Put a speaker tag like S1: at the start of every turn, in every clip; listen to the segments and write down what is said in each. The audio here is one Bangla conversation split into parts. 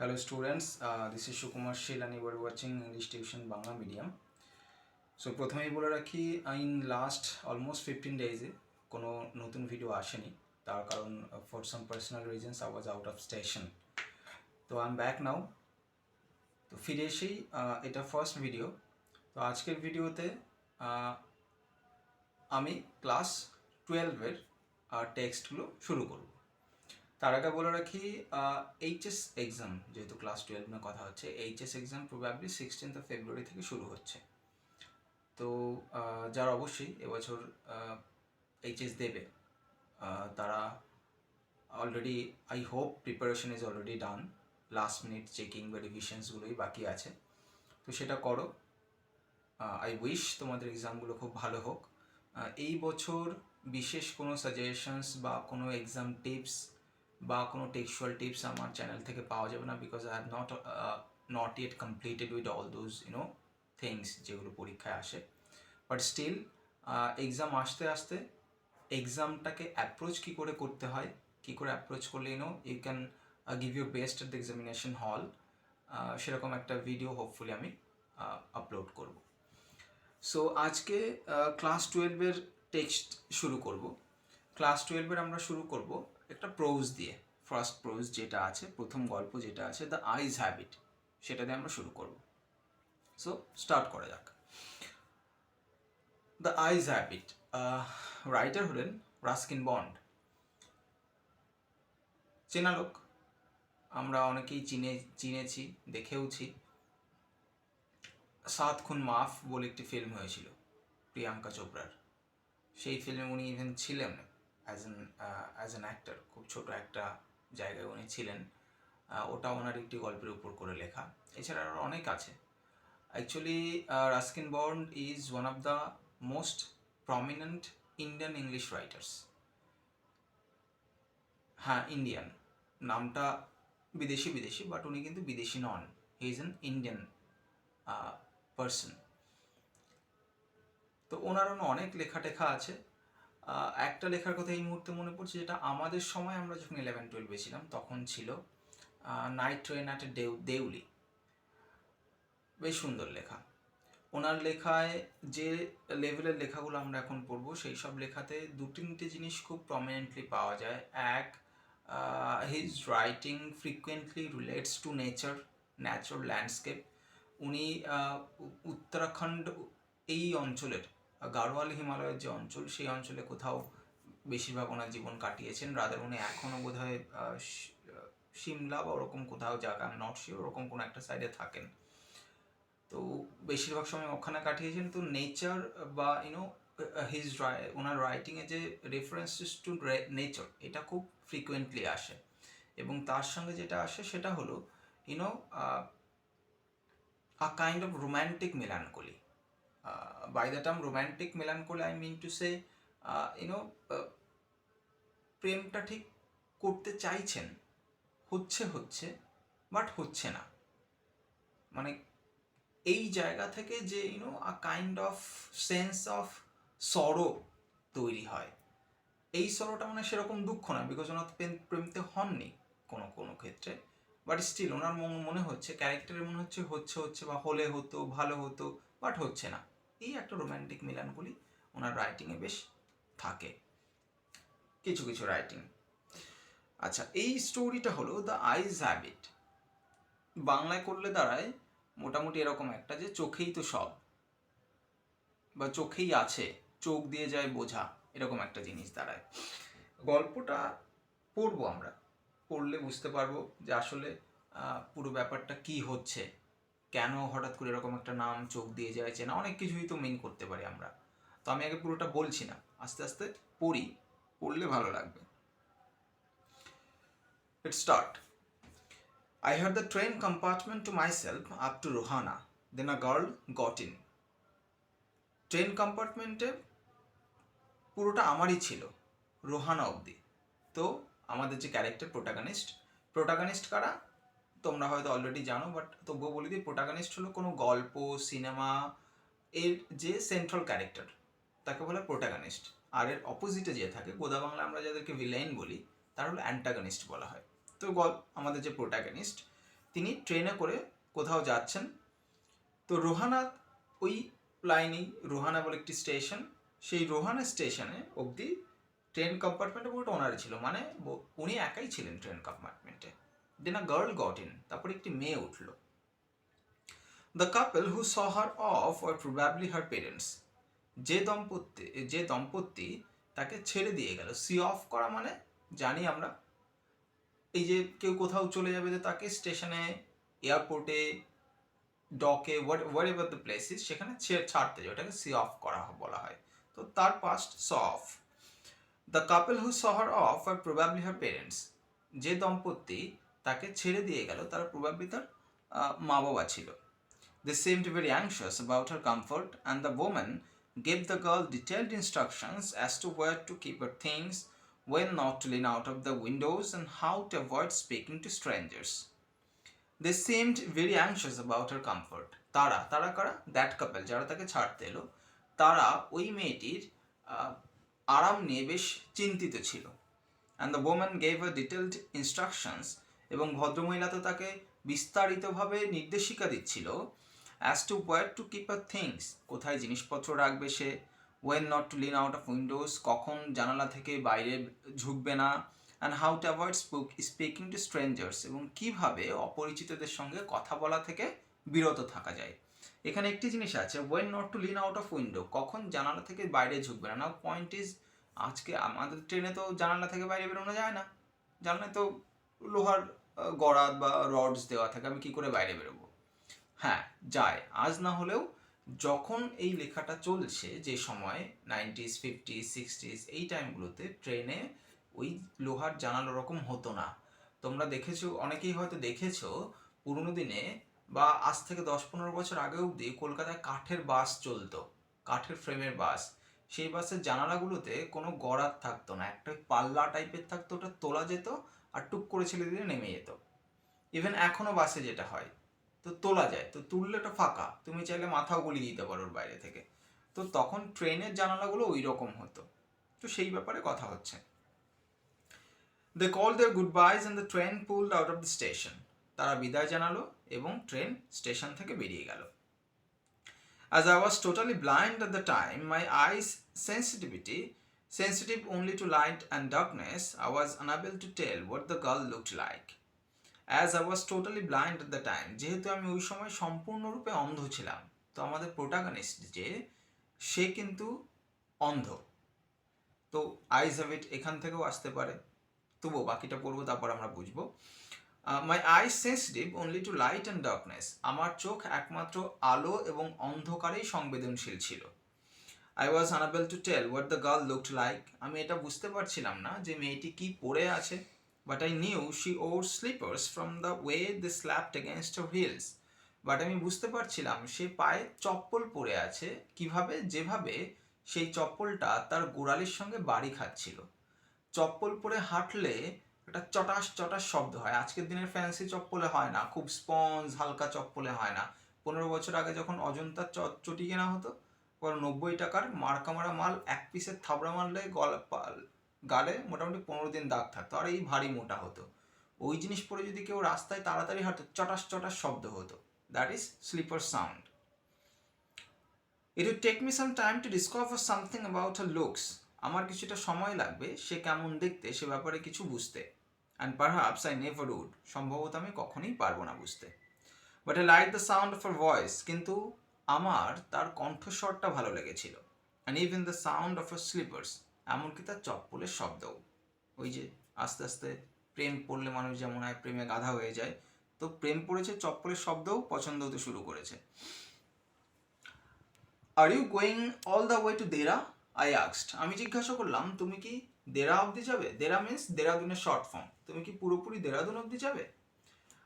S1: Hello students, this is Shukumar Shil and you are watching English Tuition-Bangla medium. So প্রথমেই বলে রাখি in last almost 15 days কোনো নতুন ভিডিও আসেনি, তার কারণ for some personal reasons I was out of station. তো I'm back now. তো ফিরে এসেই এটা ফার্স্ট ভিডিও। তো আজকের ভিডিওতে আমি ক্লাস 12-এর টেক্সটগুলো শুরু করব। তার আগে বলে রাখি এইচএস এক্সাম, যেহেতু ক্লাস 12 নিয়ে কথা হচ্ছে, HS exam probably 16th of February থেকে শুরু হচ্ছে। তো যারা অবশ্যই এবছর এইচএস দেবে তারা already I hope preparation is already done, last minute checking বা রিভিশনসগুলোই বাকি আছে, তো সেটা করো। আই উইশ তোমাদের এক্সামগুলো খুব ভালো হোক। এই বছর বিশেষ কোনো সাজেশনস বা কোনো এক্সাম টিপস বা কোনো টেক্সচুয়াল টিপস আমার চ্যানেল থেকে পাওয়া যাবে না, because I have not yet completed with all those things যেগুলো পরীক্ষায় আসে। বাট স্টিল এক্সাম আসতে আসতে এক্সামটাকে অ্যাপ্রোচ কী করে করতে হয়, কী করে অ্যাপ্রোচ করলে you can give your best at the examination হল, সেরকম একটা ভিডিও হোপফুলি আমি আপলোড করব। সো আজকে ক্লাস 12-এর টেক্সট শুরু করব। ক্লাস 12-এর আমরা শুরু করব একটা প্রোজ দিয়ে। ফার্স্ট প্রোজ যেটা আছে, প্রথম গল্প যেটা আছে, দ্য আইজ হ্যাবিট, সেটা দিয়ে আমরা শুরু করব। সো স্টার্ট করা যাক। দ্য আইজ হ্যাবিট, রাইটার হলেন রাস্কিন বন্ড। চেনা লোক, আমরা অনেকেই চিনেছি, দেখেওছি। 7 খুন মাফ বলে একটি ফিল্ম হয়েছিল প্রিয়াঙ্কা চোপড়ার, সেই ফিল্মে উনি ইভেন ছিলেন অ্যাজ অ্যান অ্যাক্টর, খুব ছোট একটা জায়গায় উনি ছিলেন। ওটা ওনার একটি গল্পের উপর করে লেখা। এছাড়া আরও অনেক আছে। Actually Ruskin Bond is one of the most prominent Indian English writers. হ্যাঁ, ইন্ডিয়ান, নামটা বিদেশি বাট উনি কিন্তু বিদেশি নন, he is an Indian person. তো ওনার অনেক লেখা টেখা আছে। একটা লেখার কথা এই মুহূর্তে মনে পড়ছে, যেটা আমাদের সময় আমরা যখন 11-12 ছিলাম তখন ছিল, নাইট ট্রেন অ্যাট দেউলি। বেশ সুন্দর লেখা। ওনার লেখায় যে লেভেলের লেখাগুলো আমরা এখন পড়বো, সেই সব লেখাতে 2-3টে জিনিস খুব প্রমিনেন্টলি পাওয়া যায়। এক, his writing frequently relates to natural landscape. উনি উত্তরাখণ্ড এই অঞ্চলের গাড়োয়াল হিমালয়ের যে অঞ্চল, সেই অঞ্চলে কোথাও বেশিরভাগ ওনার জীবন কাটিয়েছেন। রাদার উনি এখনও বোধ হয় সিমলা বা ওরকম কোথাও জায়গা, আমি নট শিওর, ওরকম কোনো একটা সাইডে থাকেন। তো বেশিরভাগ সময় ওখানে কাটিয়েছেন। তো নেচার বা ওনার রাইটিংয়ে যে রেফারেন্সেস টু নেচার, এটা খুব ফ্রিকুয়েন্টলি আসে। এবং তার সঙ্গে যেটা আসে সেটা হলো a kind of romantic melancholy. By the term romantic melancholy I mean to say প্রেমটা ঠিক করতে চাইছেন, হচ্ছে বাট হচ্ছে না, মানে এই জায়গা থেকে যে a kind of sense of sorrow তৈরি হয়। এই সরোটা মানে সেরকম দুঃখ না, বিকজ ওনার প্রেমতে হননি কোনো ক্ষেত্রে, বাট স্টিল ওনার মনে হচ্ছে, ক্যারেক্টারের মনে হচ্ছে বা হলে হতো, ভালো হতো, বাট হচ্ছে না। এই একটা রোম্যান্টিক মিলানগুলি ওনার রাইটিংয়ে বেশ থাকে, কিছু রাইটিং। আচ্ছা, এই স্টোরিটা হলো দ্য আইজ হ্যাবিট। বাংলায় করলে দাঁড়ায় মোটামুটি এরকম একটা, যে চোখেই তো সব, বা চোখেই আছে, চোখ দিয়ে যায় বোঝা, এরকম একটা জিনিস দাঁড়ায়। গল্পটা পড়বো, আমরা পড়লে বুঝতে পারবো যে আসলে পুরো ব্যাপারটা কি হচ্ছে, কেন হঠাৎ করে এরকম একটা নাম চোখ দিয়ে যায়, চেনা, অনেক কিছুই তো মেন করতে পারি আমরা। তো আমি আগে পুরোটা বলছি না, আস্তে আস্তে পড়লে ভালো লাগবে। Let's start. I had the train compartment to myself up to Rohana. Then a girl got in. Train কম্পার্টমেন্টে পুরোটা আমারই ছিল, রোহানা অবধি। তো আমাদের যে ক্যারেক্টার প্রোটাগনিস্ট কারা তোমরা হয়তো অলরেডি জানো, বাট তবুও বলে দিই, প্রোটাগনিস্ট হলো কোনো গল্প, সিনেমা এর যে সেন্ট্রাল ক্যারেক্টার, তাকে বলে প্রোটাগনিস্ট। আর এর অপোজিটে যে থাকে, গোদা বাংলা আমরা যাদেরকে ভিলেন বলি, তার হলো অ্যান্টাগনিস্ট বলা হয়। তো আমাদের যে প্রোটাগনিস্ট, তিনি ট্রেনে করে কোথাও যাচ্ছেন। তো রোহানা ওই লাইনেই রোহানা বলে একটি স্টেশন, সেই রোহানা স্টেশনে অবধি ট্রেন কম্পার্টমেন্টে পুরোটা ওনারই ছিল, মানে উনি একাই ছিলেন ট্রেন কম্পার্টমেন্টে। Then a girl got in, তারপরে একটি মেয়ে উঠল। The couple who saw her off were probably her parents. যে দম্পতি তাকে ছেড়ে দিয়ে গেল। সি অফ করা মানে জানি আমরা এই যে কেউ কোথাও চলে যাবে, যে তাকে স্টেশনে, এয়ারপোর্টে, ডকে, whatever the place is, সেখানে ছাড়তে যায়, ওটাকে সি অফ করা বলা হয়। তো তার past saw off. The couple who saw her off are probably her parents. যে দম্পতি তাকে ছেড়ে দিয়ে গেল তারা প্রবাবলি তার মা বাবা ছিল। They seemed very anxious about her comfort, and the woman gave the girl detailed instructions as to where to keep her things, when not to lean out of the windows, and how to avoid speaking to strangers. They seemed very anxious about her comfort. তারা কারা? That couple, যারা তাকে ছাড়তে এলো, তারা ওই মেয়েটির আরাম নিয়ে বেশ চিন্তিত ছিল। And the woman gave her detailed instructions, এবং ভদ্রমহিলা তো তাকে বিস্তারিতভাবে নির্দেশিকা দিচ্ছিল as to where to keep her things, কোথায় জিনিসপত্র রাখবে সে, when not to lean out of windows, কখন জানালা থেকে বাইরে ঝুঁকবে না, and how to avoid speaking to strangers, এবং কিভাবে অপরিচিতদের সঙ্গে কথা বলা থেকে বিরত থাকা যায়। এখানে একটি জিনিস আছে, when not to lean out of window, কখন জানালা থেকে বাইরে ঝুঁকবে না। নাও পয়েন্ট ইজ, আজকে আমাদের ট্রেনে তো জানালা থেকে বাইরে বেরোনো যায় না, জানালায় তো লোহার গরাদ বা রডস দেওয়া থাকে, আমি কি করে বাইরে বেরোবো? হ্যাঁ, যায়, আজ না হলেও যখন এই লেখাটা চলছে, যে সময় 90s 50s 60s এই টাইমগুলোতে ট্রেনে ওই লোহার জানালা ওরকম হতো না। তোমরা দেখেছো, অনেকেই হয়তো দেখেছো পুরোনো দিনে বা আজ থেকে 10-15 বছর আগে অবধি কলকাতায় কাঠের বাস চলতো, কাঠের ফ্রেমের বাস। সেই বাসের জানালাগুলোতে কোনো গরাদ থাকতো না, একটা পাল্লা টাইপের থাকতো, ওটা তোলা যেত আর টুক করে ছেড়ে দিলে নেমে যেত। ইভেন এখনও বাসে যেটা হয়, তো তোলা যায়, তো তুললে ওটা ফাঁকা, তুমি চাইলে মাথাও গলিয়ে দিতে পারো ওর বাইরে থেকে। তো তখন ট্রেনের জানালাগুলো ওই রকম হতো, তো সেই ব্যাপারে কথা হচ্ছে। They called their goodbyes and the train pulled out of the station. তারা বিদায় জানালো এবং ট্রেন স্টেশন থেকে বেরিয়ে গেল। As I was totally blind at the time, my eyes sensitive only to light and darkness, I was unable to tell what the girl looked like. As I was totally blind at the time, যেহেতু আমি ওই সময় সম্পূর্ণরূপে অন্ধ ছিলাম, তো আমাদের প্রোটাগনিস্ট যে, সে কিন্তু অন্ধ, তো আইজ হ্যাভ ইট এখান থেকেও আসতে পারে, তবুও বাকিটা পড়বো তারপর আমরা বুঝবো। My eyes sensitive only to light and darkness, আমার চোখ একমাত্র আলো এবং অন্ধকারেই সংবেদনশীল ছিল। I was unable to tell what the girl looked like, আমি এটা বুঝতে পারছিলাম না যে মেয়েটি কি পরে আছে। But I knew she wore slippers from the way they slapped against her heels, but আমি বুঝতে পারছিলাম সে পায়ে চপ্পল পরে আছে কিভাবে, যেভাবে সেই চপ্পলটা তার গোড়ালির সঙ্গে বাড়ি খাচ্ছিল। চপ্পল পরে হাঁটলে একটা চটাস চটাস শব্দ হয়, আজকের দিনের ফ্যান্সি চপ্পলে হয় না, খুব স্পঞ্জ হালকা চপ্পলে হয় না। 15 বছর আগে যখন অজন্তার চটি কেনা হতো, 90 টাকার মার্কা মারা মাল এক পিসের থাবড়া মারলে গালে মোটামুটি 15 দিন দাগ থাকতো, আর এই ভারী মোটা হতো। ওই জিনিস পরে যদি কেউ রাস্তায় তাড়াতাড়ি হাঁটতো, চটাস চটাস শব্দ হতো, that is slipper sound. It would take me some time to discover something about her looks, আমার কিছুটা সময় লাগবে সে কেমন দেখতে সে ব্যাপারে কিছু বুঝতে। And perhaps I never would, সম্ভবত আমি কখনোই পারবো না বুঝতে। But I like the sound of her voice, কিন্তু আমার তার কণ্ঠস্বরটা ভালো লেগেছিল। And even the sound of her slippers, এমনকি তার চপ্পলের শব্দও। ওই যে আস্তে আস্তে প্রেম পড়লে মানুষ যেমন হয় প্রেমে গাধা হয়ে যায়, তো প্রেম পড়েছে, চপ্পলের শব্দও পছন্দ হতে শুরু করেছে। Are you going all the way to Dehra, I asked, আমি জিজ্ঞাসা করলাম তুমি কি দেরা অবধি যাবে? দেরা মিন্স দেরাদুনের শর্ট ফর্ম, তুমি কি পুরোপুরি দেরাদুন অবধি যাবে?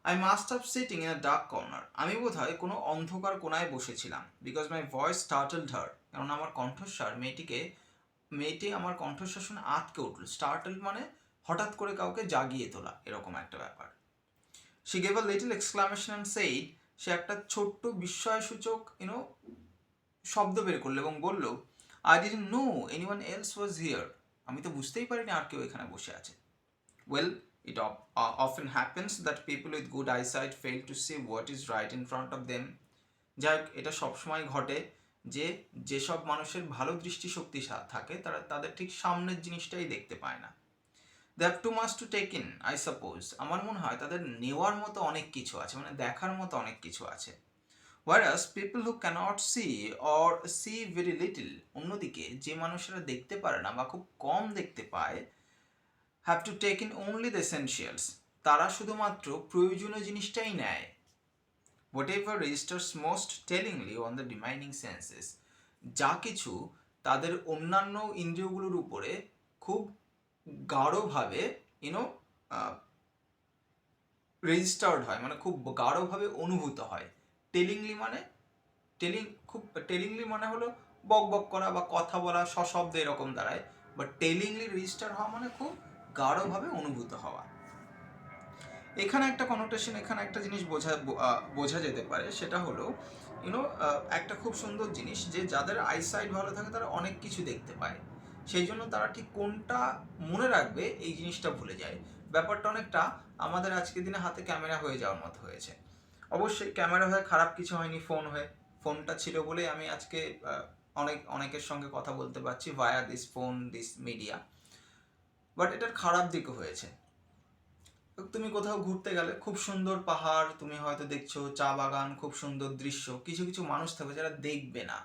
S1: I must have sitting in a dark corner, আমি বোধ হয় কোনো অন্ধকার কোনায় বসেছিলাম। বিকজ মাই ভয়েস স্টার্টলড হার, কারণ আমার কণ্ঠস্বর মেয়েটি আমার কণ্ঠস্বর শুনে আঁতকে উঠল। স্টার্টলড মানে হঠাৎ করে কাউকে জাগিয়ে তোলা, এরকম একটা ব্যাপার। She gave a little exclamation and said, সে একটা ছোট্ট বিস্ময়সূচক শব্দ বের করলো এবং বলল, I didn't know anyone else was here, আমি তো বুঝতেই পারিনি আর কেউ এখানে বসে আছে। Well, It often happens that people with good eyesight fail to see what is right in front of them. যাই হোক, এটা সবসময় ঘটে যে যেসব মানুষের ভালো দৃষ্টিশক্তি থাকে তারা তাদের ঠিক সামনের জিনিসটাই দেখতে পায় না। They have too much to take in, I suppose. আমার মনে হয় তাদের নেওয়ার মতো অনেক কিছু আছে, মানে দেখার মতো অনেক কিছু আছে। whereas people who cannot see or see very little, অন্যদিকে যে মানুষেরা দেখতে পারে না বা খুব কম দেখতে পায়, have to take in only the essentials, তারা শুধুমাত্র প্রয়োজনীয় জিনিসটাই নেয়। whatever registers most tellingly on the remaining senses, যা কিছু তাদের অন্যান্য ইন্দ্রিয়গুলোর উপরে খুব গাঢ়ভাবে ইউনো রেজিস্টার্ড হয়, মানে খুব গাঢ়ভাবে অনুভূত হয়। টেলিংলি মানে টেলিংলি মানে হলো বক বক করা বা কথা বলা সশব্দ এরকম দাঁড়ায়, বাট টেলিংলি রেজিস্টার হওয়া মানে খুব গাঢ়ভাবে অনুভূত হওয়া। এখানে একটা কনোটেশন, এখানে একটা জিনিস বোঝা যেতে পারে, সেটা হলো একটা খুব সুন্দর জিনিস যে যাদের আইসাইট ভালো থাকে তারা অনেক কিছু দেখতে পায়, সেই জন্য তারা ঠিক কোনটা মনে রাখবে এই জিনিসটা ভুলে যায়। ব্যাপারটা অনেকটা আমাদের আজকের দিনে হাতে ক্যামেরা হয়ে যাওয়ার মতো হয়েছে। অবশ্যই ক্যামেরা হয়ে খারাপ কিছু হয়নি, ফোনটা ছিল বলেই আমি আজকে অনেকের সঙ্গে কথা বলতে পারছি via this phone, this media. But এটার খারাপ দিকও হয়েছে। তুমি কোথাও ঘুরতে গেলে খুব সুন্দর পাহাড় তুমি হয়তো দেখছো, চা বাগান, খুব সুন্দর দৃশ্য, কিছু কিছু মানুষ থাকবে যারা দেখবে না,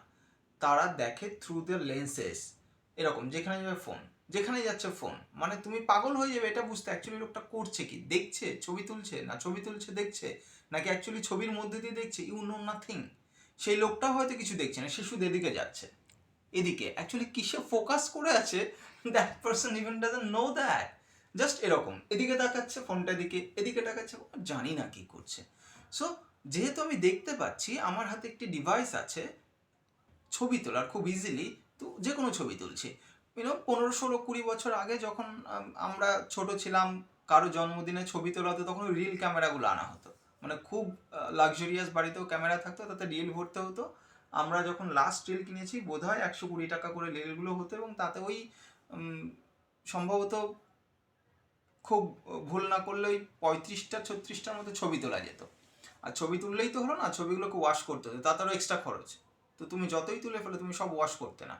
S1: তারা দেখে থ্রু দ্য লেন্সেস। এরকম যেখানে যাবে ফোন, যেখানে যাচ্ছে ফোন, মানে তুমি পাগল হয়ে যাবে এটা বুঝতে অ্যাকচুয়ালি লোকটা করছে কি, দেখছে, ছবি তুলছে, না ছবি তুলছে দেখছে, নাকি অ্যাকচুয়ালি ছবির মধ্যে দিয়ে দেখছে, ইউ নো নাথিং। সেই লোকটা হয়তো কিছু দেখছে না, সে শুধু এদিকে যাচ্ছে, এদিকে অ্যাকচুয়ালি কিসে ফোকাস করে আছে that person even doesn't know that. Just এরকম এদিকে তাকাচ্ছে, ফোনটা দিকে, এদিকে তাকাচ্ছে, জানি না কি করছে। সো যেহেতু আমি দেখতে পাচ্ছি আমার হাতে একটি ডিভাইস আছে ছবি তোলার খুব ইজিলি, তো যে কোনো ছবি তুলছি। 15, 16, 20 বছর আগে যখন আমরা ছোট ছিলাম, কারো জন্মদিনে ছবি তোলা হতো, তখন ওই রিল ক্যামেরাগুলো আনা হতো, মানে খুব লাক্সারিয়াস বাড়িতেও ক্যামেরা থাকতো, তাতে রিল ভরতে হতো। আমরা যখন লাস্ট রিল কিনেছি বোধ হয় 120 টাকা করে রিলগুলো হতো, এবং তাতে ওই সম্ভবত খুব ভুল না করলে ওই 35-36টার মতো ছবি তোলা যেত। আর ছবি তুললেই তো হলো না, ছবিগুলোকে ওয়াশ করতে হতো, তাতেও এক্সট্রা খরচ। তো তুমি যতই তুলে ফেলে তুমি সব ওয়াশ করতে না,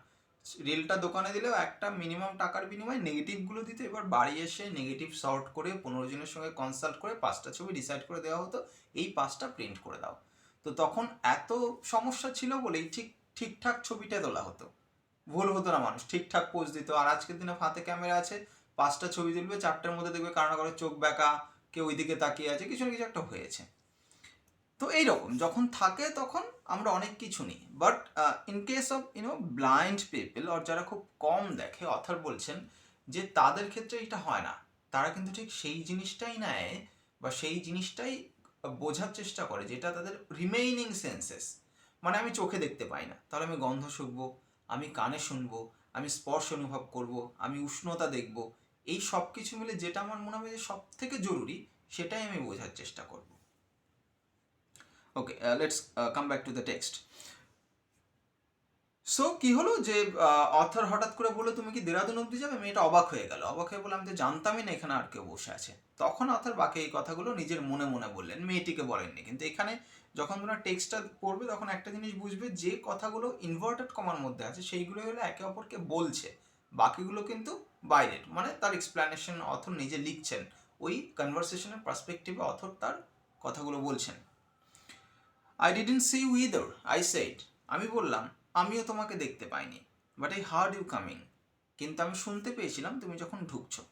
S1: রিলটা দোকানে দিলেও একটা মিনিমাম টাকার বিনিময়ে নেগেটিভগুলো দিতে। এবার বাড়ি এসে নেগেটিভ সর্ট করে 15 জনের সঙ্গে কনসাল্ট করে 5টা ছবি ডিসাইড করে দেওয়া হতো, এই 5টা প্রিন্ট করে দাও। তো তখন এত সমস্যা ছিল বলেই ঠিকঠাক ছবিটা তোলা হতো, ভুল হতো না, মানুষ ঠিকঠাক পোজ দিত। আর আজকের দিনে হাতে ক্যামেরা আছে, 5টা ছবি তুলবে, 4টার মধ্যে দেখবে কারো না কারো চোখ ব্যাকা, কেউ ওইদিকে তাকিয়ে আছে, কিছু না কিছু একটা হয়েছে। তো এইরকম যখন থাকে তখন আমরা অনেক কিছু নিই। But in case of blind people, আর যারা খুব কম দেখে, অথর বলছেন যে তাদের ক্ষেত্রে এটা হয় না, তারা কিন্তু ঠিক সেই জিনিসটাই নেয় বা সেই জিনিসটাই বোঝার চেষ্টা করে যেটা তাদের রিমেইনিং সেন্সেস। মানে আমি চোখে দেখতে পাই না, তাহলে আমি গন্ধ শুঁকবো, আমি কানে শুনবো, আমি স্পর্শ অনুভব করব, আমি উষ্ণতা দেখব, এই সব কিছু মিলে যেটা আমার মনে হবে যে সব থেকে জরুরি সেটাই আমি বোঝার চেষ্টা করব। Okay, let's come back to the text. So কি হলো যে অথর হঠাৎ করে বললো তুমি কি দেরাদুন অব্দি যাবে, মেয়েটা অবাক হয়ে গেল, অবাক হয়ে বলে আমি তো জানতামই না এখানে আর কেউ বসে আছে। তখন অথর বাকি এই কথাগুলো নিজের মনে মনে বললেন, মেয়েটিকে বলেননি। কিন্তু এখানে যখন তোমরা টেক্সটটা পড়বে তখন একটা জিনিস বুঝবে, যে কথাগুলো ইনভার্টেড কমার মধ্যে আছে সেইগুলো হলো একে অপরকে বলছে, বাকিগুলো কিন্তু বাইরের, মানে তার এক্সপ্লেনেশন অথর নিজে লিখছেন, ওই কনভারসেশনের পার্সপেক্টিভে অথর তার কথাগুলো বলছেন। I didn't see you either, I said, আমি বললাম আমিও তোমাকে দেখতে পাইনি, but I heard you coming, কিন্তু আমি শুনতে পেয়েছিলাম তুমি যখন ঢুকছো।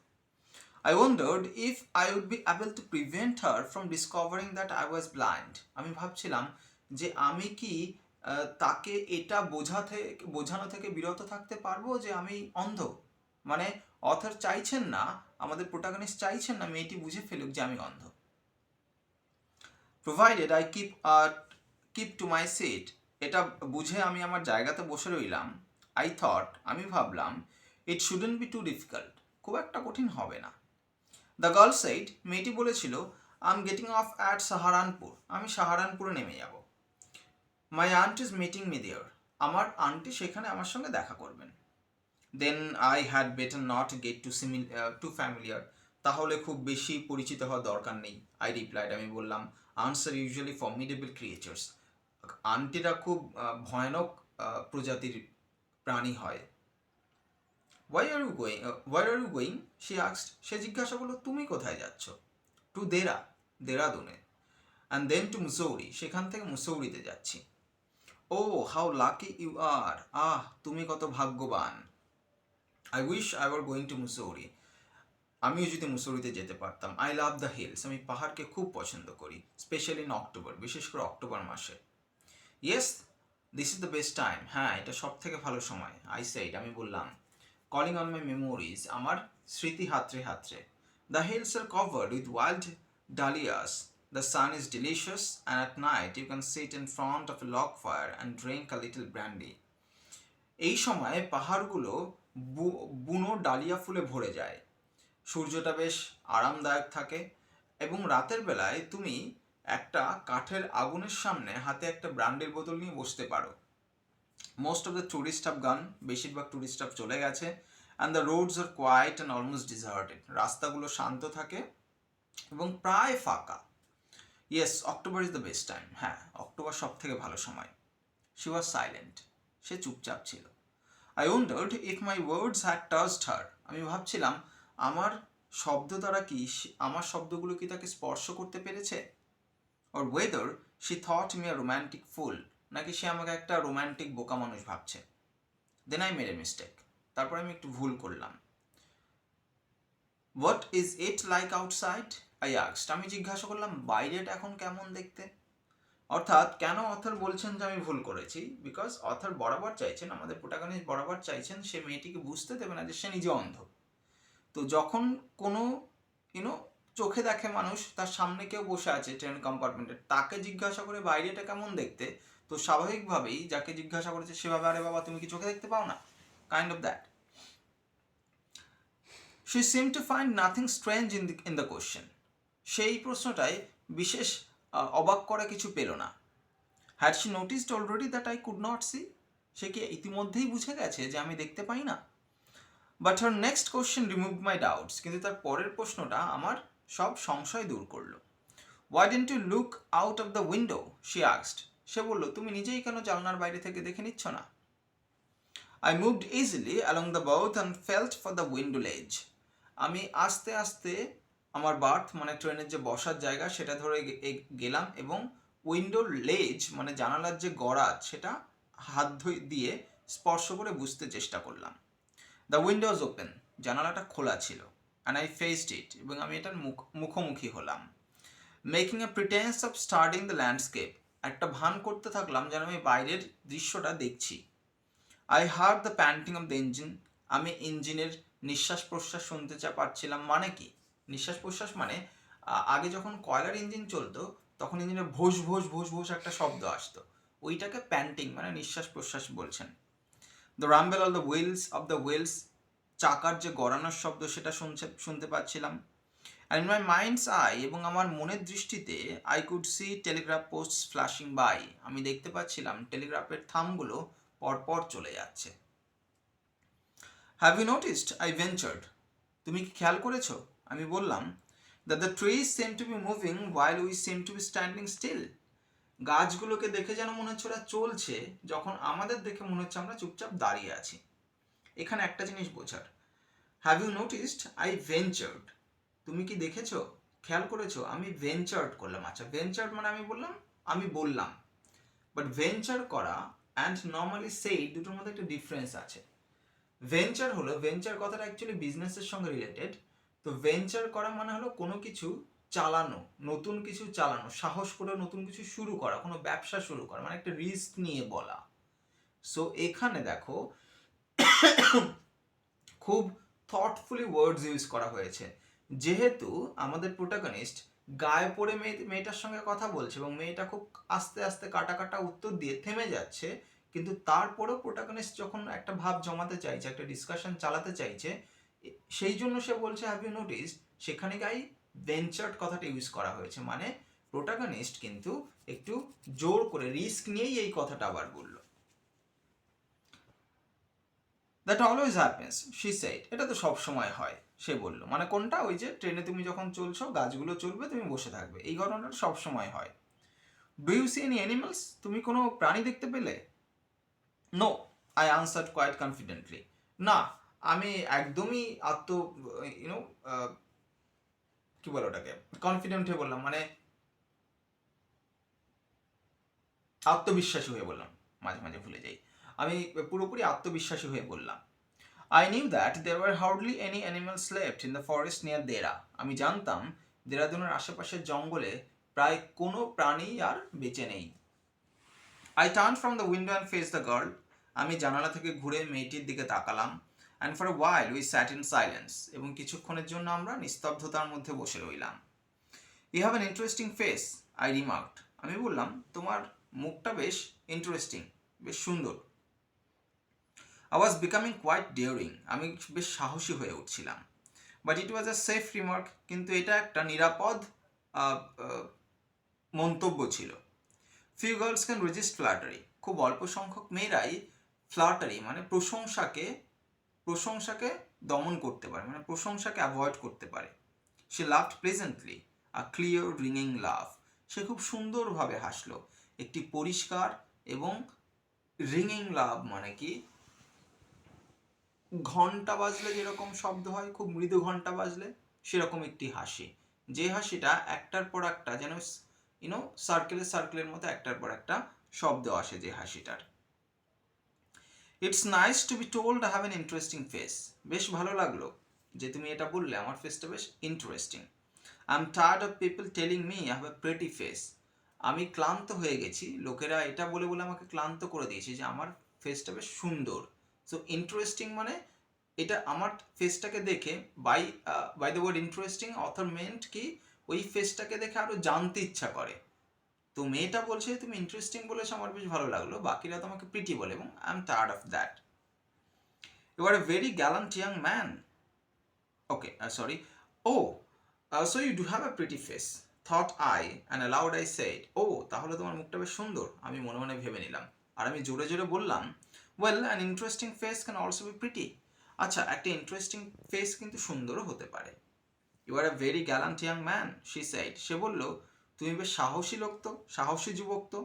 S1: I wondered if I would be able to prevent her from discovering that I was blind, আমি ভাবছিলাম যে আমি কি তাকে এটা বোঝানো থেকে বিরত থাকতে পারবো যে আমি অন্ধ। মানে অথর চাইছেন না, আমাদের প্রোটাগনিস্ট চাইছেন না মেয়েটি বুঝে ফেলুক যে আমি অন্ধ। Provided I keep to my seat, এটা বুঝে আমি আমার জায়গাতে বসে রইলাম। আই থট, আমি ভাবলাম, ইট শুডেন্ট বি টু ডিফিকাল্ট, খুব একটা কঠিন হবে না। দ্য গার্ল সেইড, মেয়েটি বলেছিল, I am getting off at Saharanpur, আমি সাহারানপুরে নেমে যাব। My aunt is meeting me there, আমার আন্টি সেখানে আমার সঙ্গে দেখা করবেন। Then I had better not get too familiar, তাহলে খুব বেশি পরিচিত হওয়ার দরকার নেই। আই রিপ্লাইড, আমি বললাম, আনসার ইউজুয়ালি ফর্মিডেবল ক্রিয়েচার্স। আন্টিরা খুব ভয়ানক প্রজাতির প্রাণী হয়। Why are you going she asked, সে জিজ্ঞাসা করলো, তুমি কোথায় যাচ্ছ? টু দেরাদুনে, অ্যান্ড দেন টু মুসৌরি, সেখান থেকে মুসৌরিতে যাচ্ছি। Oh how lucky you are, তুমি কত ভাগ্যবান। I wish I were going to Mussoorie, আমিও যদি মুসৌরিতে যেতে পারতাম। আই লাভ দ্য হিলস, আমি পাহাড়কে খুব পছন্দ করি, স্পেশালি ইন অক্টোবর, বিশেষ করে অক্টোবর মাসে। Yes, this is the best time, হ্যাঁ এটা সব থেকে ভালো সময়। আই সেড, আমি বললাম, কলিং অন মাই মেমোরিজ, আমার স্মৃতি হাতড়ে হাতড়ে। The hills are covered with wild dahlias, the sun is delicious, and at night you can sit in front of a log fire and drink a little brandy. এই সময় পাহাড়গুলো বুনো ডালিয়া ফুলে ভরে যায়, সূর্যটা বেশ আরামদায়ক থাকে, এবং রাতের বেলায় তুমি একটা কাঠের আগুনের সামনে হাতে একটা ব্র্যান্ডির বোতল নিয়ে বসতে পারো। Most of the tourist have gone, বেশিরভাগ ট্যুরিস্ট চলে গেছে। And the roads are quiet and almost deserted, রাস্তাগুলো শান্ত থাকে এবং প্রায় ফাঁকা। Yes, October is the best time, হ্যাঁ অক্টোবর সব থেকে ভালো সময়। শি ওয়াজ সাইলেন্ট, সে চুপচাপ ছিল। I wondered if my words had touched her, আমি ভাবছিলাম আমার শব্দ দ্বারা কি, আমার শব্দগুলো কি তাকে স্পর্শ করতে পেরেছে। Or whether she thought me a romantic fool, নাকি সে আমাকে একটা রোম্যান্টিক বোকা মানুষ ভাবছে। Then I made a mistake, তারপর আমি একটু ভুল করলাম। What is it like outside, I asked, আমি জিজ্ঞাসা করলাম বাইরেটা এখন কেমন দেখতে। অর্থাৎ কেন অথর বলছেন যে আমি ভুল করেছি, বিকজ অথর বরাবর চাইছেন, আমাদের প্রোটাগনিস্ট বরাবর চাইছেন সে মেয়েটিকে বুঝতে দেবে না যে সে নিজে অন্ধ। তো যখন কোনো চোখে দেখে মানুষ, তার সামনে কেউ বসে আছে ট্রেন কম্পার্টমেন্টে, তাকে জিজ্ঞাসা করে বাইরেটা কেমন দেখতে, তো স্বাভাবিকভাবেই যাকে জিজ্ঞাসা করেছে সেভাবে, আরে বাবা তুমি কি চোখে দেখতে পাও না, kind of that. She seem to find nothing strange in the question, সেই প্রশ্নটায় বিশেষ অবাক করা কিছু পেল না। Had she noticed already that I could not see, সে কি ইতিমধ্যেই বুঝে গেছে যে আমি দেখতে পাই না। But her next question remove my doubts, কিন্তু তার পরের প্রশ্নটা আমার সব সংশয় দূর করলো। Why don't you look out of the window, she asked, সে বলল, তুমি নিজেই কেন জানলার বাইরে থেকে দেখে নিচ্ছ না। I moved easily along the birth and felt for the window লেজ, আমি আস্তে আস্তে আমার বার্থ মানে ট্রেনের যে বসার জায়গা সেটা ধরে গেলাম, এবং উইন্ডোর লেজ মানে জানালার যে গড়াত সেটা হাত দিয়ে স্পর্শ করে বুঝতে চেষ্টা করলাম। দ্য উইন্ডো ওয়াজ ওপেন, জানালাটা খোলা ছিল। অ্যান্ড আই ফেসড ইট, এবং আমি এটার মুখোমুখি হলাম। Making A pretence of studying the landscape, একটা ভান করতে থাকলাম যেন আমি বাইরের দৃশ্যটা দেখছি। I hard the painting of the engine, আমি ইঞ্জিনের নিঃশ্বাস প্রশ্বাস শুনতে পারছিলাম। মানে কি নিঃশ্বাস প্রশ্বাস মানে, আগে যখন কয়লার ইঞ্জিন চলতো তখন ইঞ্জিনের ভোস ভোস ভোস ভোস একটা শব্দ আসতো, ওইটাকে প্যান্টিং মানে নিঃশ্বাস প্রশ্বাস বলছেন। দ্য রাম্বেল অফ দ্য হুইলস, চাকার যে গড়ানোর শব্দ সেটা শুনতে পাচ্ছিলাম। অ্যান্ড মাই মাইন্ডস আই, এবং আমার মনের দৃষ্টিতে, I could see telegraph post flashing by, আমি দেখতে পাচ্ছিলাম টেলিগ্রাফের থামগুলো পরপর চলে যাচ্ছে। Have you noticed, I ventured, তুমি কি খেয়াল করেছো, আমি বললাম, that the trees seem to be moving while we seem to be standing still, গাছগুলোকে দেখে যেন মনে হচ্ছে ওরা চলছে, যখন আমাদের দেখে মনে হচ্ছে আমরা চুপচাপ দাঁড়িয়ে আছি। এখানে একটা জিনিস বোঝার, have you noticed, I ventured, তুমি কি দেখেছো, খেয়াল করেছো, আমি ভেঞ্চার্ড করলাম। আচ্ছা, ভেঞ্চার্ড মানে আমি বললাম, বাট ভেঞ্চার করা অ্যান্ড নর্মালি সেই দুটোর মধ্যে একটা ডিফারেন্স আছে। ভেঞ্চার কথাটা অ্যাকচুয়ালি বিজনেসের সঙ্গে রিলেটেড। তো ভেঞ্চার করা মানে হলো কোনো কিছু চালানো, নতুন কিছু চালানো, সাহস করে নতুন কিছু শুরু করা, কোনো ব্যবসা শুরু করা, মানে একটা রিস্ক নিয়ে বলা। সো এখানে দেখো খুব থটফুলি ওয়ার্ডস ইউজ করা হয়েছে, যেহেতু আমাদের প্রোটাগনিস্ট গায়ে পড়ে মেয়েটার সঙ্গে কথা বলছে এবং মেয়েটা খুব আস্তে আস্তে কাটা কাটা উত্তর দিয়ে থেমে যাচ্ছে, কিন্তু তারপরেও প্রোটাগনিস্ট যখন একটা ভাব জমাতে চাইছে, একটা ডিসকাশন চালাতে চাইছে, সেই জন্য সে বলছে হ্যাভ ইউ নোটিস, সেখানে গাই ভেঞ্চার্ড কথাটা ইউজ করা হয়েছে, মানে প্রোটাগনিস্ট কিন্তু একটু জোর করে রিস্ক নিয়েই এই কথাটা আবার বলল। That always happens, she said. এটা তো সব সময় হয়, সে বলল। মানে কোনটা? ওই যে ট্রেনে তুমি যখন চলছো, গাছগুলো চলবে, তুমি বসে থাকবে, এই ঘটনাটা সব সময় হয়। Do you see any animals? তুমি কোনো প্রাণী দেখতে পেলে? No, I answered quite confidently. না, আমি একদমই ইউনো কি বলে ওটাকে, কনফিডেন্ট হয়ে বললাম, মানে আত্মবিশ্বাসী হয়ে বললাম। মাঝে মাঝে ভুলে যাই। আমি পুরোপুরি আত্মবিশ্বাসী হয়ে বললাম। I knew that there were hardly any animals left in the forest near Dera. আমি জানতাম দেরাদুনের আশেপাশের জঙ্গলে প্রায় কোনো প্রাণী আর বেঁচে নেই। I turned from the window and faced the girl. আমি জানালা থেকে ঘুরে মেয়েটির দিকে তাকালাম। And for a while we sat in silence. এবং কিছুক্ষণের জন্য আমরা নিস্তব্ধতার মধ্যে বসে রইলাম। You have an interesting face, I remarked. আমি বললাম, তোমার মুখটা বেশ ইন্টারেস্টিং, বেশ সুন্দর। I was becoming quite daring. আমি বেশ সাহসী হয়ে উঠছিলাম। But it was a safe remark. কিন্তু এটা একটা নিরাপদ মন্তব্য ছিল। Few girls can resist flattery. খুব অল্প সংখ্যক মেয়েরাই ফ্ল্যাটারি মানে প্রশংসাকে দমন করতে পারে, মানে প্রশংসাকে অ্যাভয়েড করতে পারে। She laughed pleasantly, a clear ringing laugh. সে খুব সুন্দরভাবে হাসলো, একটি পরিষ্কার এবং রিংইং লাভ মানে কি, ঘন্টা বাজলে যেরকম শব্দ হয়, খুব মৃদু ঘন্টা বাজলে, সেরকম একটি হাসি, যে হাসিটা একটার পর একটা যেন সার্কেলের মতো একটার পর একটা শব্দ আসে যে হাসিটার। It's nice to be told I have an interesting face. বেশ ভালো লাগলো যে তুমি এটা বললে, আমার ফেসটা বেশ interesting. I am tired of people telling me I have a pretty face. আমি ক্লান্ত হয়ে গেছি, লোকেরা এটা বলে বলে আমাকে ক্লান্ত করে দিয়েছে যে আমার ফেসটা বেশ সুন্দর। সো ইন্টারেস্টিং মানে এটা আমার ফেসটাকে দেখে, by the word interesting author meant কি, ওই ফেসটাকে দেখে আরও জানতে ইচ্ছা করে। তো মেয়েটা বলছে তুমি ইন্টারেস্টিং বলেছো, আমার বেশ ভালো লাগলো, বাকিরা তোমাকে প্রিটি বলে, এবং I am tired of that. You are a very gallant young man. Okay, sorry. Oh, so you do have a pretty face, thought I, and aloud I said. ও, তাহলে তোমার মুখটা বেশ সুন্দর, আমি মনে মনে ভেবে নিলাম। আর আমি জোরে জোরে বললাম, well an interesting face can also be pretty. আচ্ছা, একটা ইন্টারেস্টিং ফেস কিন্তু সুন্দরও হতে পারে। You are a very gallant young man, she said. সে বলল, তুমি বেশ সাহসী লোক তো, সাহসী যুবক তো।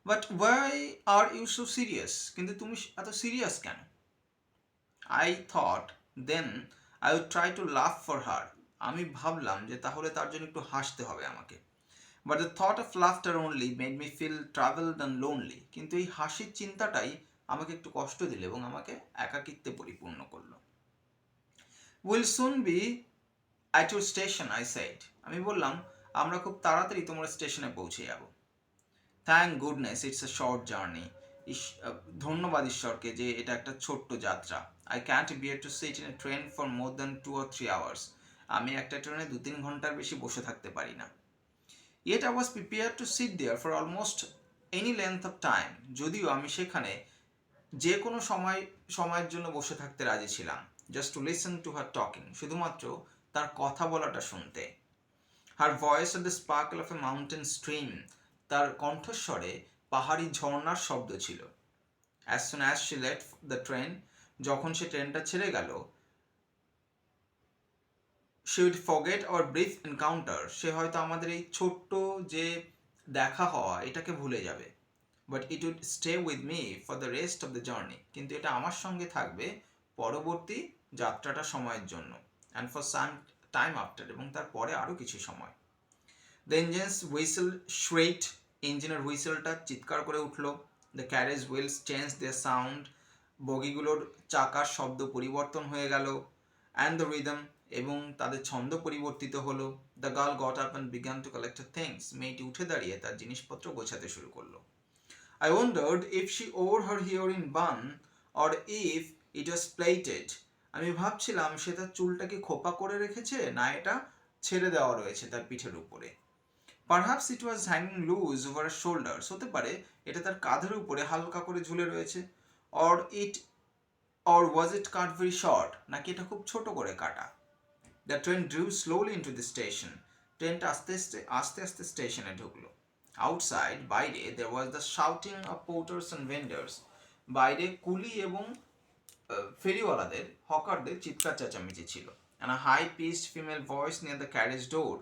S1: But why are you so serious? কিন্তু তুমি এত সিরিয়াস কেন? I thought then I would try to love for her. আমি ভাবলাম যে তাহলে তার জন্য একটু হাসতে হবে আমাকে। But the thought of laughter only made me feel travelled and lonely. কিন্তু এই হাসির চিন্তাটাই আমাকে একটু কষ্ট দিল এবং আমাকে একাকিত্বে পরিপূর্ণ করলো। Will soon be at your station, I said. আমি বললাম, আমরা খুব তাড়াতাড়ি তোমার স্টেশনে পৌঁছে যাব। Thank goodness it's a short journey. ধন্যবাদ ঈশ্বরকে যে এটা একটা ছোট্ট যাত্রা। I can't bear to sit in a train for more than 2 or 3 hours. আমি একটা ট্রেনে 2-3 ঘন্টার বেশি বসে থাকতে পারি না। Yet I was prepare to sit there for almost any length of time. যদিও আমি সেখানে যে কোনো সময়ের জন্য বসে থাকতে রাজি ছিলাম। Just to listen to her talking, শুধুমাত্র তার কথা বলাটা শুনতে। Her voice of the sparkle of a mountain stream, তার কণ্ঠস্বরে পাহাড়ি ঝর্ণার শব্দ ছিল। As soon as she left the train, যখন সে ট্রেনটা ছেড়ে গেল, she would forget our brief encounter, সে হয়তো আমাদের এই ছোট্ট যে দেখা হওয়া এটাকে ভুলে যাবে। But it weed stay with me for the rest of the journey, কিন্তু এটা আমার সঙ্গে থাকবে পরবর্তী যাত্রাটা সময়ের জন্য। And for some time after, এবং তারপরে আরও কিছু সময়। দ্য ইঞ্জিনস হুইসেল শ্রেইট, ইঞ্জিনের হুইসেলটা চিৎকার করে উঠল। The carriage wheels change their sound, বগিগুলোর চাকার শব্দ পরিবর্তন হয়ে গেল। অ্যান্ড দ্য রিদম, এবং তাদের ছন্দ পরিবর্তিত হলো। The girl got up and began to collect her things, মেয়েটি উঠে দাঁড়িয়ে তার জিনিসপত্র গোছাতে শুরু করলো। I wondered if she wore her hair in bun or if it was plaited. আমি ভাবছিলাম সে তার চুলটাকে খোপা করে রেখেছে, না এটা ছেড়ে দেওয়া রয়েছে তার পিঠের উপরে। Perhaps it was hanging loose over her shoulders. হতে পারে এটা তার কাঁধের উপরে হালকা করে ঝুলে রয়েছে। Or was it cut very short? নাকি এটা খুব ছোট করে কাটা। The train drew slowly into the station. ট্রেনটা আস্তে আস্তে স্টেশনে ঢুকলো। Outside, বাইরে, there was the shouting of porters and vendors. বাইরে কুলি এবং ফেরিওয়ালাদের হকারদের চিৎকার চেঁচামেচি ছিল, and a high pitched female voice near the carriage door,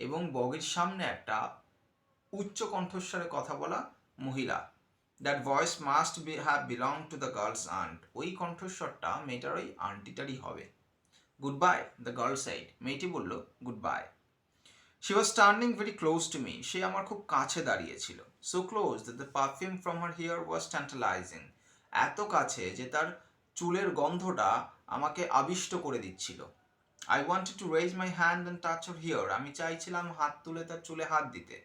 S1: এবং বগির সামনে একটা উচ্চ কণ্ঠস্বরে কথা বলা মহিলা। That voice must be have belong to the girl's aunt, ওই কণ্ঠস্বরটা মেয়েটার ওই আন্টিটারই হবে। Goodbye, the girl said, মেয়েটি বলল goodbye. She was standing very close to me, সে আমার খুব কাছে দাঁড়িয়েছিল। So close that the perfume from her hair was tantalising, এত কাছে যে তার চুলের গন্ধটা আমাকে আবিষ্ট করে দিচ্ছিল। I wanted to raise my hand and touch her hair, আমি চাইছিলাম হাত তুলে তার চুলে হাত দিতে।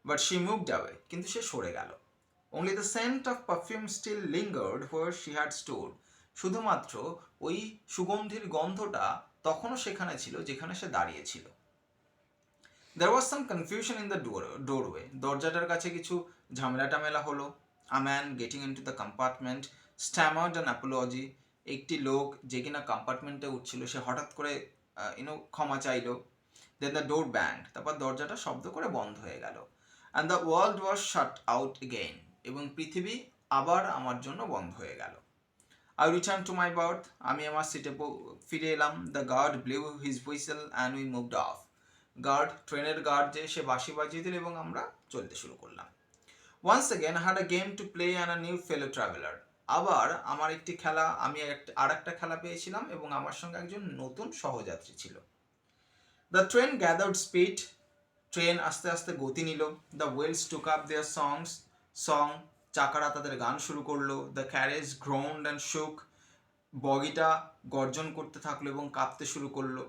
S1: বাট শি মুভড অ্যাওয়ে, কিন্তু সে সরে গেল। Only the scent of perfume still lingered where she had stood, শুধুমাত্র ওই সুগন্ধির গন্ধটা তখনও সেখানে ছিল যেখানে সে দাঁড়িয়েছিল। There was some confusion in the doorway, দরজাটার কাছে কিছু ঝামেলা টামেলা হলো। A man getting into the compartment stammered an apology, একটি লোক যে কিনা কম্পার্টমেন্টে উঠছিল সে হঠাৎ করে ক্ষমা চাইলো। Then the door banged, তারপর দরজাটা শব্দ করে বন্ধ হয়ে গেল। And the world was shut out again, এবং পৃথিবী আবার আমার জন্য বন্ধ হয়ে গেল। I returned to my berth, আমি আমার সিটে ফিরে এলাম। The guard blew his whistle and we moved off, ট্রেনের গার্ড যে সে বাঁশি বাজিয়ে দিল এবং আমরা চলতে শুরু করলাম। Once again I had a game to play and a new fellow traveler, আবার আমার একটি খেলা, আমি আর একটা খেলা পেয়েছিলাম এবং আমার সঙ্গে একজন নতুন সহযাত্রী ছিল। The train gathered speed, train আস্তে আস্তে গতি নিল। The wheels took up their song, চাকারা তাদের গান শুরু করলো। The carriage groaned and shook, বগিটা গর্জন করতে থাকলো এবং কাঁপতে শুরু করলো।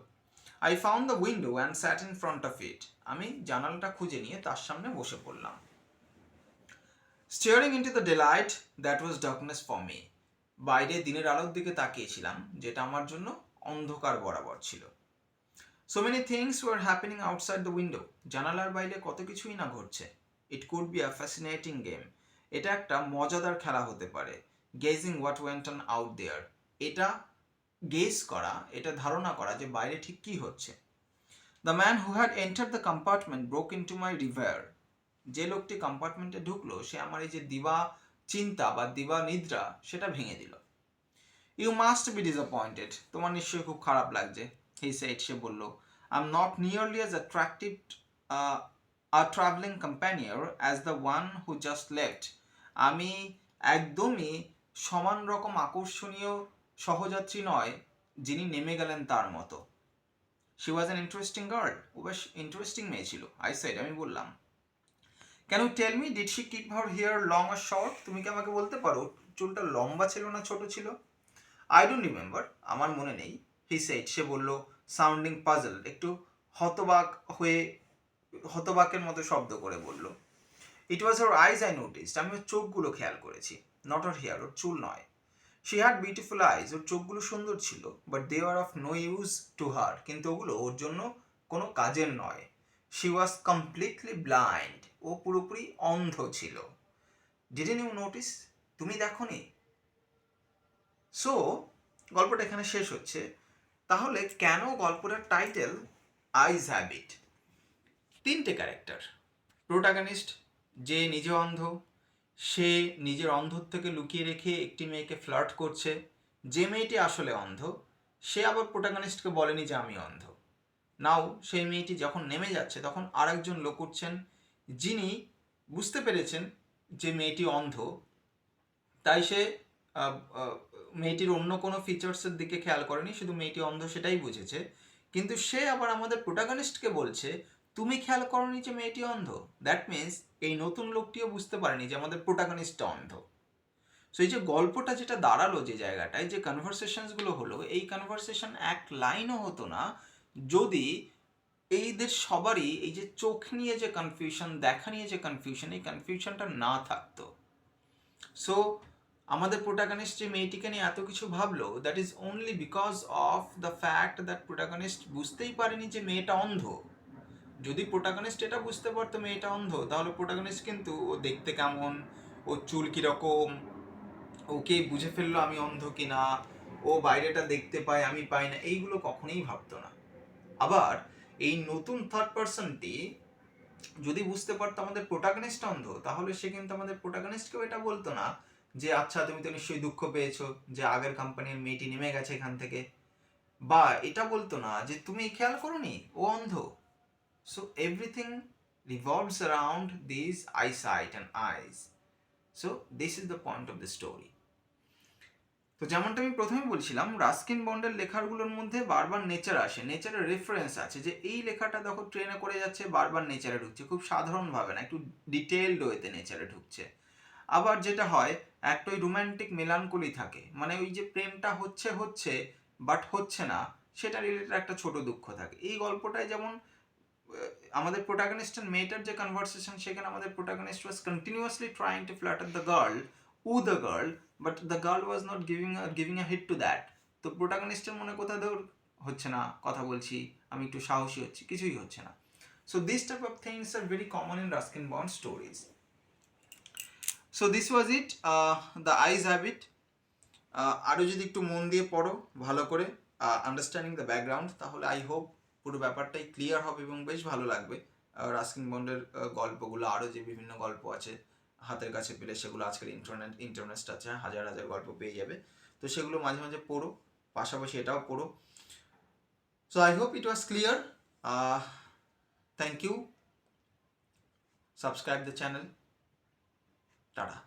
S1: I found the window and sat in front of it, আমি জানালাটা খুঁজে নিয়ে তার সামনে বসে পড়লাম। Staring into the daylight that was darkness for me, বাইরে দিনের আলোর দিকে তাকিয়েছিলাম যেটা আমার জন্য অন্ধকার বরাবর ছিল। So many things were happening outside the window, জানালার বাইরে কত কিছুই না ঘটছে। It could be a fascinating game, এটা একটা মজাদার খেলা হতে পারে। Gazing what went on out there, এটা গেস করা, এটা ধারণা করা যে বাইরে ঠিক কি হচ্ছে। The man who had entered the compartment broke into my reverie, যে লোকটি কম্পার্টমেন্টে ঢুকলো সে আমার এই যে দিবা চিন্তা বা দিবা নিদ্রা সেটা ভেঙে দিল। You must be disappointed, তোমার নিশ্চয়ই খুব খারাপ লাগছে, he said, সে বলল। I'm not nearly as attractive a traveling companion as the one who just left, আমি একদমই সমান রকম আকর্ষণীয় সহযাত্রী নয় যিনি নেমে গেলেন তার মতো। She was an interesting girl, ও বেশ ইন্টারেস্টিং মেয়ে ছিল, I said, আমি বললাম। Can you tell me, did she keep her hair long or short, তুমি কি আমাকে বলতে পারো চুলটা লম্বা ছিল না ছোট ছিল? I don't remember, আমার মনে নেই, he said, সে বলল, sounding puzzled, একটু হতবাকের মতো শব্দ করে বলল। It was her eyes I noticed, আমি ওর চোখগুলো খেয়াল করেছি, not her hair, ওর চুল নয়। She had beautiful eyes, ওর চোখগুলো সুন্দর ছিল, but they were of no use to her, কিন্তু ওগুলো ওর জন্য কোনো কাজের নয়। She was completely blind, ও পুরোপুরি অন্ধ ছিল। Didn't you notice, তুমি দেখোনি? সো গল্পটা এখানে শেষ হচ্ছে। তাহলে কেন গল্পটার টাইটেল আইজ হ্যাভ ইট? তিনটে ক্যারেক্টার, প্রোটাগনিস্ট যে নিজে অন্ধ, সে নিজের অন্ধত্বকে লুকিয়ে রেখে একটি মেয়েকে ফ্লার্ট করছে, যে মেয়েটি আসলে অন্ধ সে আবার প্রোটাগনিস্টকে বলেনি যে আমি অন্ধ। নাও সেই মেয়েটি যখন নেমে যাচ্ছে তখন আরেকজন লোক উঠছেন যিনি বুঝতে পেরেছেন যে মেয়েটি অন্ধ, তাই সে মেয়েটির অন্য কোনো ফিচার্সের দিকে খেয়াল করেনি, শুধু মেয়েটি অন্ধ সেটাই বুঝেছে। কিন্তু সে আবার আমাদের প্রোটাগনিস্টকে বলছে তুমি খেয়াল করোনি যে মেয়েটি অন্ধ। দ্যাট মিনস এই নতুন লোকটিও বুঝতে পারেনি যে আমাদের প্রোটাগনিস্টটা অন্ধ। সো এই যে গল্পটা যেটা দাঁড়ালো যে জায়গাটায়, যে কনভারসেশনসগুলো হলো, এই কনভারসেশন এক লাইনও হতো না যদি এইদের সবারই এই যে চোখ নিয়ে যে কনফিউশন, দেখা নিয়ে যে কনফিউশন, এই কনফিউশনটা না থাকতো। সো আমাদের প্রোটাগনিস্ট যে মেয়েটিকে নিয়ে এত কিছু ভাবলো, that is only because of the fact that protagonist বুঝতেই পারেনি যে মেয়েটা অন্ধ। যদি প্রোটাগনিস্ট এটা বুঝতে পারতো মেয়েটা অন্ধ, তাহলে প্রোটাগনিস্ট কিন্তু ও দেখতে কেমন, ও চুল কীরকম, ওকে বুঝে ফেললো আমি অন্ধ কিনা, ও বাইরেটা দেখতে পায় আমি পাই না, এইগুলো কখনোই ভাবতো না। আবার এই নতুন থার্ড পার্সনটি যদি বুঝতে পারতো আমাদের প্রোটাগনিস্ট অন্ধ, তাহলে সে কিন্তু আমাদের প্রোটাগনিস্টকেও এটা বলতো না যে আচ্ছা তুমি তো নিশ্চয়ই দুঃখ পেয়েছো যে আগের কোম্পানির মেয়েটি নেমে গেছে এখান থেকে, বা এটা বলতো না যে তুমি খেয়াল করোনি ও অন্ধ। So everything revolves around these eyesight and eyes. So this is the point of the story. তো যেমনটা আমি প্রথমে বলছিলাম, রাস্কিন বন্ডের লেখাগুলোর মধ্যে বারবার নেচার আসে, নেচারের রেফারেন্স আছে, যে এই লেখাটা দেখো ট্রেনে করে যাচ্ছে বারবার নেচারে ঢুকছে, খুব সাধারণভাবে না, একটু ডিটেলড ওয়েতে নেচারে ঢুকছে। আবার যেটা হয়, একটা ওই রোম্যান্টিক মেলানকলি থাকে, মানে ওই যে প্রেমটা হচ্ছে হচ্ছে বাট হচ্ছে না, সেটা রিলেটেড একটা ছোট দুঃখ থাকে। এই গল্পটায় যেমন আমাদের প্রোটাগনিস্ট আর মেয়েটার যে কনভারসেশন, সেখানে আমাদের protagonist was continuously trying to platter the girl, the girl, but the girl was not giving a hit to that. তো প্রোটাগনিস্টের মনে কোথাও ধর হচ্ছে না, কথা বলছি আমি একটু সাহসী হচ্ছি, কিছুই হচ্ছে না। So these type of things are very common in Ruskin Bond stories. So this was it, the eyes habit. আরও যদি একটু মন দিয়ে পড়ো ভালো করে, আন্ডারস্ট্যান্ডিং দ্য ব্যাকগ্রাউন্ড, তাহলে আই হোপ পুরো ব্যাপারটাই ক্লিয়ার হবে এবং বেশ ভালো লাগবে। রাস্কিন বন্ডের গল্পগুলো, আরও যে বিভিন্ন গল্প আছে হাতের কাছে পেলে, সেগুলো আজকের ইন্টারনেট আছে, হাজার হাজার গল্প পেয়ে যাবে, তো সেগুলো মাঝে মাঝে পড়ো, পাশাপাশি এটাও পড়ো। So I hope it was clear. Thank you, subscribe the channel, tata.